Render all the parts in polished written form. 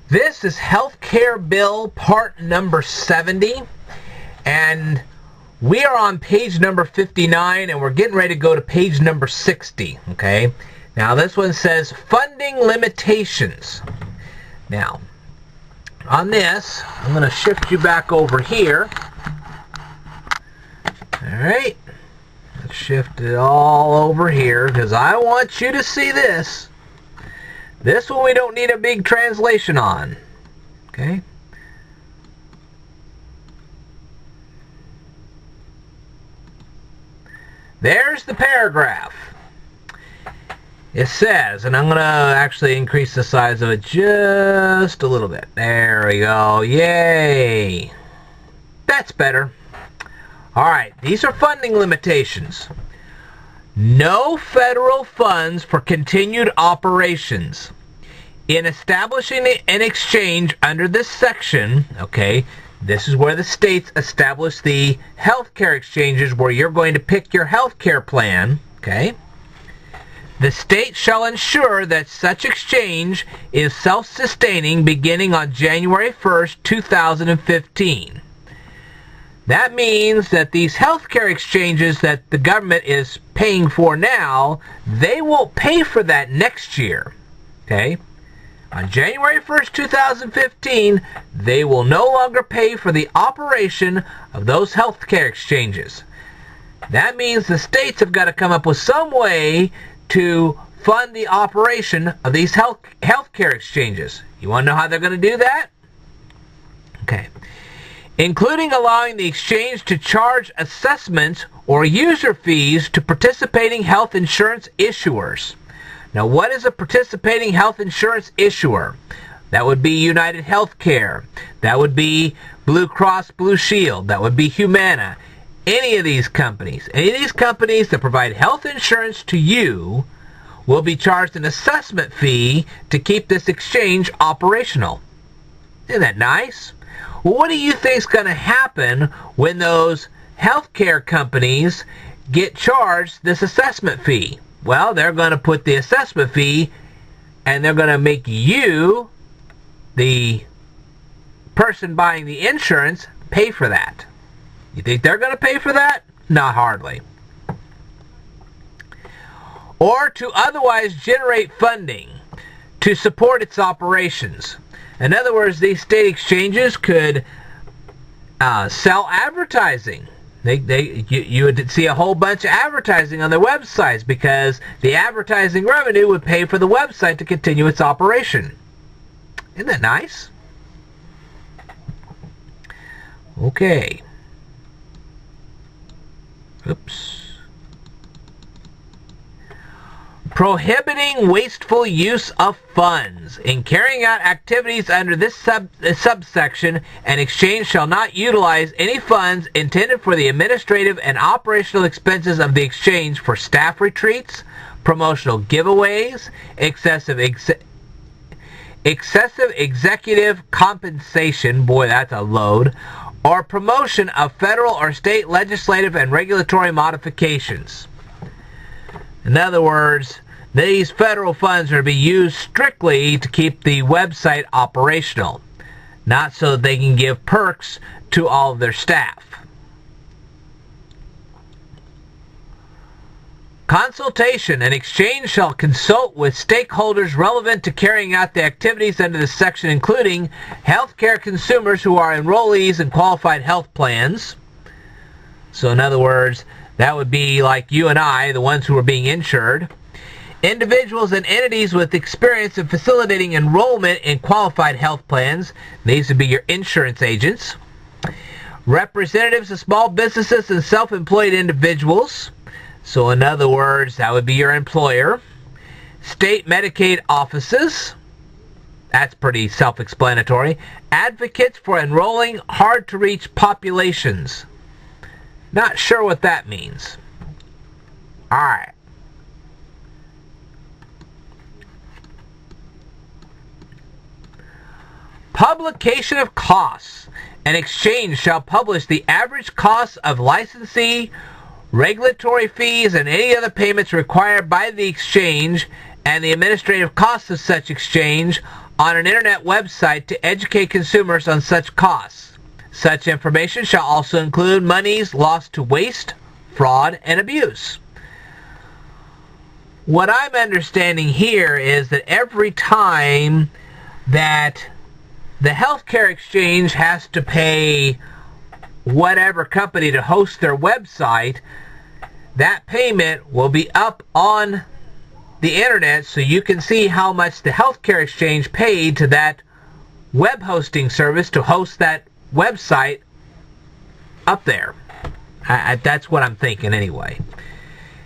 This is Healthcare Bill part number 70, and we are on page number 59, and we're getting ready to go to page number 60, okay? Now, this one says funding limitations. Now, on this, I'm going to shift you back over here. All right. Let's shift it all over here, because I want you to see this. This one we don't need a big translation on. Okay? There's the paragraph. It says, and I'm going to actually increase the size of it just a little bit. There we go. Yay! That's better. Alright, these are funding limitations. No federal funds for continued operations. In establishing an exchange under this section, okay, this is where the states establish the healthcare exchanges where you're going to pick your healthcare plan, okay? The state shall ensure that such exchange is self-sustaining beginning on January 1st, 2015. That means that these healthcare exchanges that the government is paying for now, they won't pay for that next year. Okay? On January 1st, 2015, they will no longer pay for the operation of those healthcare exchanges. That means the states have got to come up with some way to fund the operation of these healthcare exchanges. You want to know how they're going to do that? Okay. Including allowing the exchange to charge assessments or user fees to participating health insurance issuers. Now, what is a participating health insurance issuer? That would be United Healthcare. That would be Blue Cross Blue Shield. That would be Humana. Any of these companies that provide health insurance to you will be charged an assessment fee to keep this exchange operational. Isn't that nice? Well, what do you think is going to happen when those healthcare companies get charged this assessment fee? Well, they're going to put the assessment fee and they're going to make you, the person buying the insurance, pay for that. You think they're going to pay for that? Not hardly. Or to otherwise generate funding to support its operations. In other words, these state exchanges could sell advertising. You would see a whole bunch of advertising on their websites because the advertising revenue would pay for the website to continue its operation. Isn't that nice? Okay. Oops. Prohibiting wasteful use of funds. In carrying out activities under this subsection, an exchange shall not utilize any funds intended for the administrative and operational expenses of the exchange for staff retreats, promotional giveaways, excessive executive compensation, boy that's a load, or promotion of federal or state legislative and regulatory modifications. In other words, these federal funds are to be used strictly to keep the website operational, not so that they can give perks to all of their staff. Consultation. An exchange shall consult with stakeholders relevant to carrying out the activities under this section, including healthcare consumers who are enrollees in qualified health plans. So in other words, that would be like you and I, the ones who are being insured. Individuals and entities with experience in facilitating enrollment in qualified health plans. These would be your insurance agents. Representatives of small businesses and self-employed individuals. So in other words, that would be your employer. State Medicaid offices. That's pretty self-explanatory. Advocates for enrolling hard-to-reach populations. Not sure what that means. Alright. Publication of costs. An exchange shall publish the average costs of licensee, regulatory fees, and any other payments required by the exchange and the administrative costs of such exchange on an internet website to educate consumers on such costs. Such information shall also include monies lost to waste, fraud, and abuse. What I'm understanding here is that every time that the healthcare exchange has to pay whatever company to host their website, that payment will be up on the internet so you can see how much the healthcare exchange paid to that web hosting service to host that website up there. That's what I'm thinking anyway.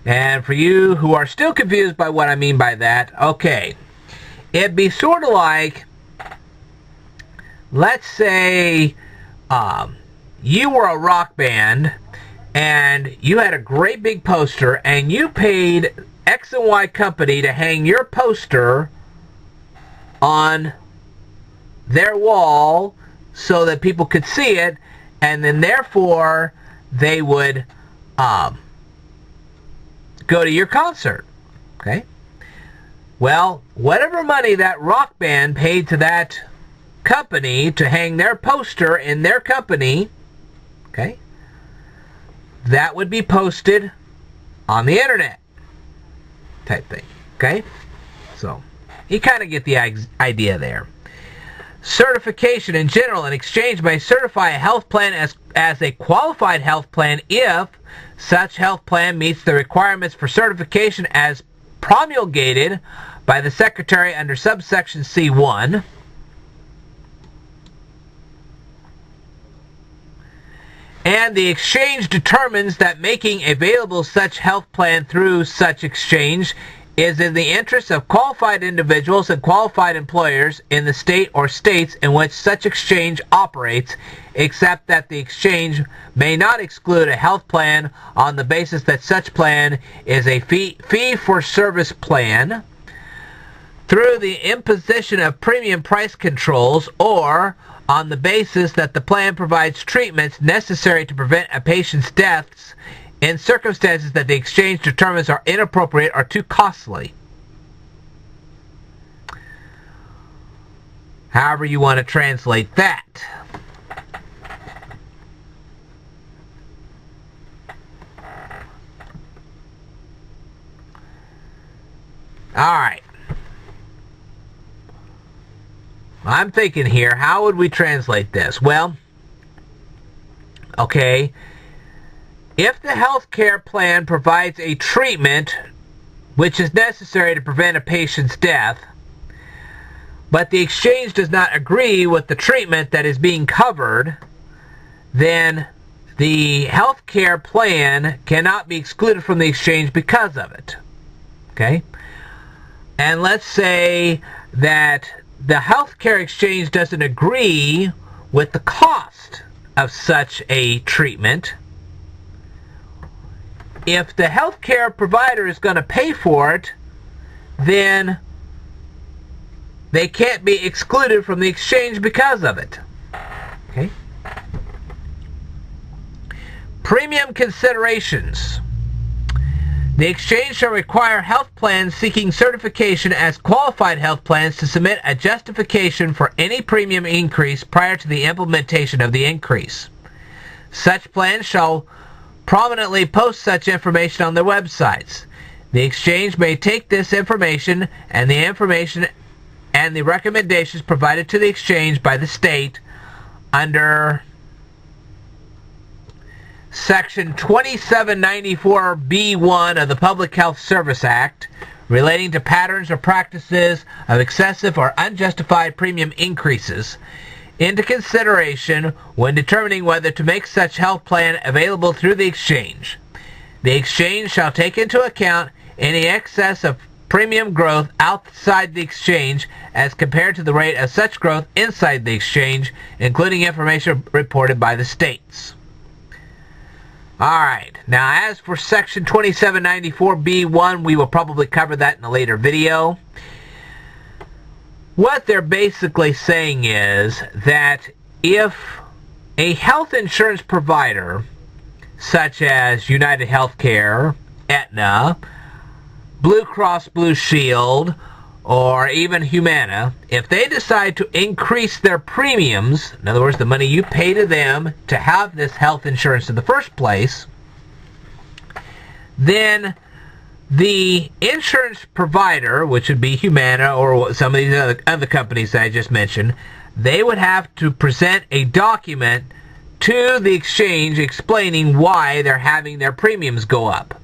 And for you who are still confused by what I mean by that, okay, it'd be sort of like, let's say you were a rock band and you had a great big poster and you paid X and Y company to hang your poster on their wall so that people could see it, and then therefore they would go to your concert. Okay? Well, whatever money that rock band paid to that company to hang their poster in their company, okay, that would be posted on the internet type thing. Okay? So, you kind of get the idea there. Certification in general, an exchange may certify a health plan as a qualified health plan if such health plan meets the requirements for certification as promulgated by the Secretary under subsection C1. And the exchange determines that making available such health plan through such exchange is in the interest of qualified individuals and qualified employers in the state or states in which such exchange operates, except that the exchange may not exclude a health plan on the basis that such plan is a fee-for-service plan through the imposition of premium price controls, or on the basis that the plan provides treatments necessary to prevent a patient's deaths in circumstances that the exchange determines are inappropriate or too costly. However you want to translate that. Alright. I'm thinking here, how would we translate this? Well, okay, if the health care plan provides a treatment which is necessary to prevent a patient's death, but the exchange does not agree with the treatment that is being covered, then the health care plan cannot be excluded from the exchange because of it. Okay? And let's say that the health care exchange doesn't agree with the cost of such a treatment. If the healthcare provider is going to pay for it, then they can't be excluded from the exchange because of it. Okay? Premium considerations. The exchange shall require health plans seeking certification as qualified health plans to submit a justification for any premium increase prior to the implementation of the increase. Such plans shall prominently post such information on their websites. The exchange may take this information and the recommendations provided to the exchange by the state under Section 2794B1 of the Public Health Service Act relating to patterns or practices of excessive or unjustified premium increases into consideration when determining whether to make such health plan available through the exchange. The exchange shall take into account any excess of premium growth outside the exchange as compared to the rate of such growth inside the exchange, including information reported by the states. Alright, now as for Section 2794B1, we will probably cover that in a later video. What they're basically saying is that if a health insurance provider, such as United Healthcare, Aetna, Blue Cross Blue Shield, or even Humana, if they decide to increase their premiums, in other words, the money you pay to them to have this health insurance in the first place, then the insurance provider, which would be Humana or some of these other companies that I just mentioned, they would have to present a document to the exchange explaining why they're having their premiums go up.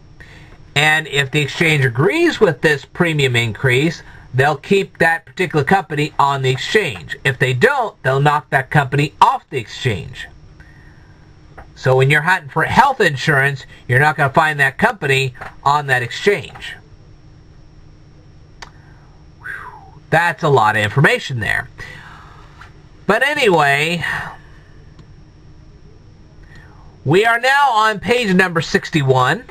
And if the exchange agrees with this premium increase, they'll keep that particular company on the exchange. If they don't, they'll knock that company off the exchange. So when you're hunting for health insurance, you're not going to find that company on that exchange. Whew, that's a lot of information there. But anyway, we are now on page number 61.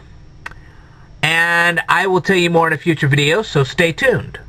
And I will tell you more in a future video, so stay tuned.